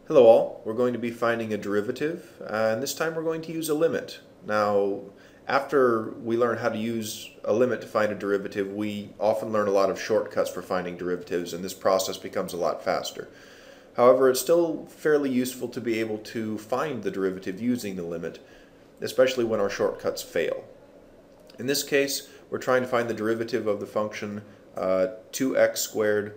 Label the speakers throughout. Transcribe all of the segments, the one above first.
Speaker 1: Hello all, we're going to be finding a derivative, and this time we're going to use a limit. Now, after we learn how to use a limit to find a derivative, we often learn a lot of shortcuts for finding derivatives, and this process becomes a lot faster. However, it's still fairly useful to be able to find the derivative using the limit, especially when our shortcuts fail. In this case, we're trying to find the derivative of the function 2x squared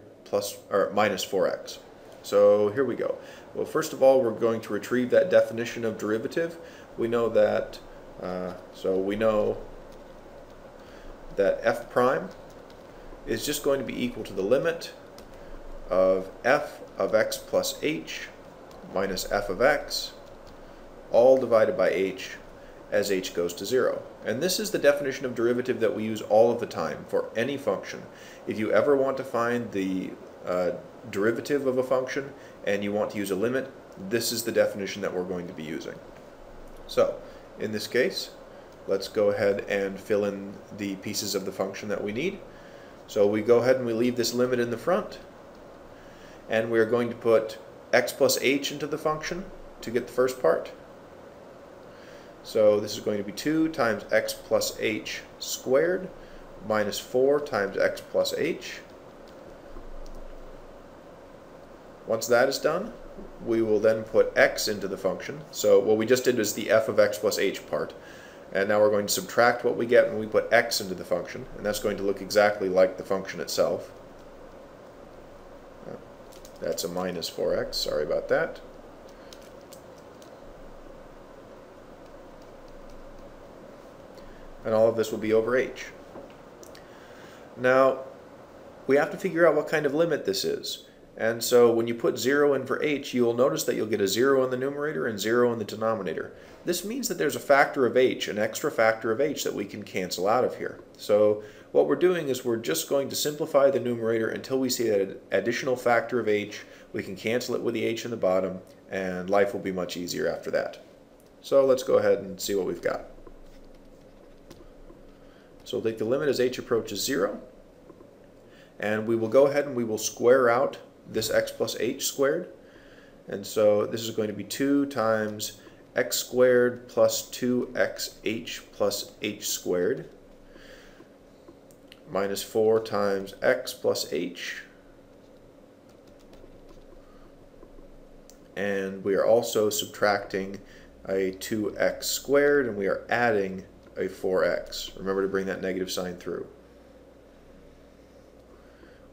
Speaker 1: minus 4x. So here we go. Well, first of all, we're going to retrieve that definition of derivative. We know that f prime is just going to be equal to the limit of f of x plus h minus f of x, all divided by h as h goes to 0. And this is the definition of derivative that we use all of the time for any function. If you ever want to find the derivative of a function and you want to use a limit, this is the definition that we're going to be using. So, in this case, let's go ahead and fill in the pieces of the function that we need. So we go ahead and we leave this limit in the front, and we're going to put x plus h into the function to get the first part. So this is going to be 2 times x plus h squared minus 4 times x plus h. Once that is done, we will then put x into the function. So what we just did is the f of x plus h part. And now we're going to subtract what we get when we put x into the function. And that's going to look exactly like the function itself. That's a minus 4x. Sorry about that. And all of this will be over h. Now, we have to figure out what kind of limit this is. And so when you put 0 in for h, you will notice that you'll get a 0 in the numerator and 0 in the denominator. This means that there's a factor of h, an extra factor of h that we can cancel out of here. So what we're doing is we're just going to simplify the numerator until we see that additional factor of h. We can cancel it with the h in the bottom, and life will be much easier after that. So let's go ahead and see what we've got. So we'll take the limit as h approaches 0, and we will go ahead and we will square out this x plus h squared. And so this is going to be 2 times x squared plus 2xh plus h squared minus 4 times x plus h. And we are also subtracting a 2x squared, and we are adding a 4x. Remember to bring that negative sign through.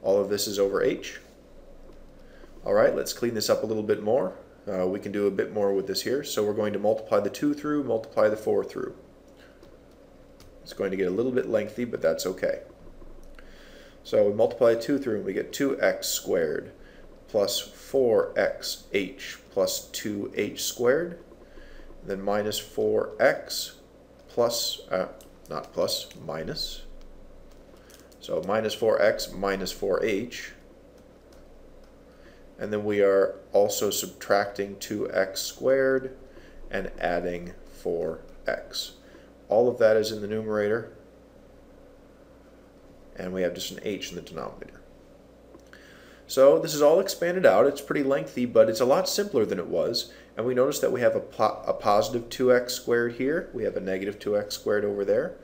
Speaker 1: All of this is over h. Alright, let's clean this up a little bit more. We can do a bit more with this here. So we're going to multiply the 2 through, multiply the 4 through. It's going to get a little bit lengthy, but that's okay. So we multiply 2 through, and we get 2x squared plus 4xh plus 2h squared, and then minus 4x plus, not plus, minus. So minus 4x minus 4h. And then we are also subtracting 2x squared and adding 4x. All of that is in the numerator, and we have just an h in the denominator. So this is all expanded out. It's pretty lengthy, but it's a lot simpler than it was. And we notice that we have a positive 2x squared here. We have a negative 2x squared over there.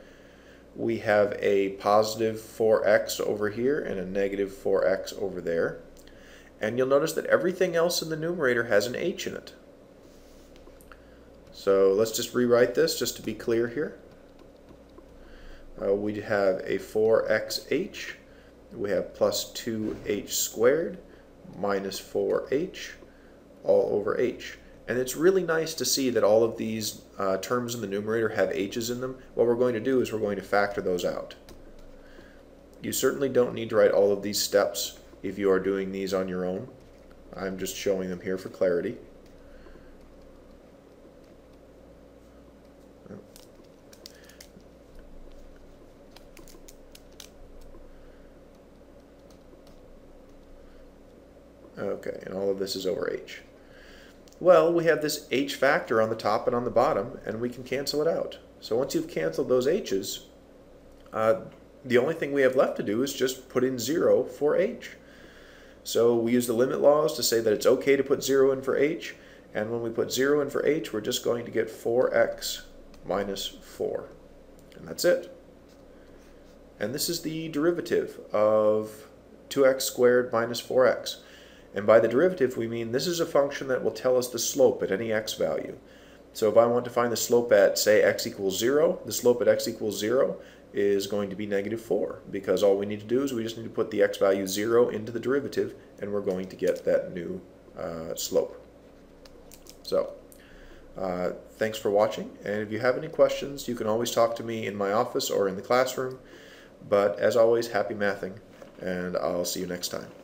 Speaker 1: We have a positive 4x over here and a negative 4x over there. And you'll notice that everything else in the numerator has an h in it. So let's just rewrite this just to be clear here. We have a 4xh. We have plus 2h squared minus 4h all over h. And it's really nice to see that all of these terms in the numerator have h's in them. What we're going to do is we're going to factor those out. You certainly don't need to write all of these steps if you are doing these on your own. I'm just showing them here for clarity. Okay, and all of this is over h. Well, we have this h factor on the top and on the bottom, and we can cancel it out. So once you've canceled those h's, the only thing we have left to do is just put in 0 for h. So we use the limit laws to say that it's okay to put 0 in for h, and when we put 0 in for h, we're just going to get 4x minus 4. And that's it. And this is the derivative of 2x squared minus 4x. And by the derivative, we mean this is a function that will tell us the slope at any x value. So if I want to find the slope at, say, x equals 0, the slope at x equals 0 is going to be negative 4, because all we need to do is we just need to put the x value 0 into the derivative, and we're going to get that new slope. So, thanks for watching, and if you have any questions, you can always talk to me in my office or in the classroom. But as always, happy mathing, and I'll see you next time.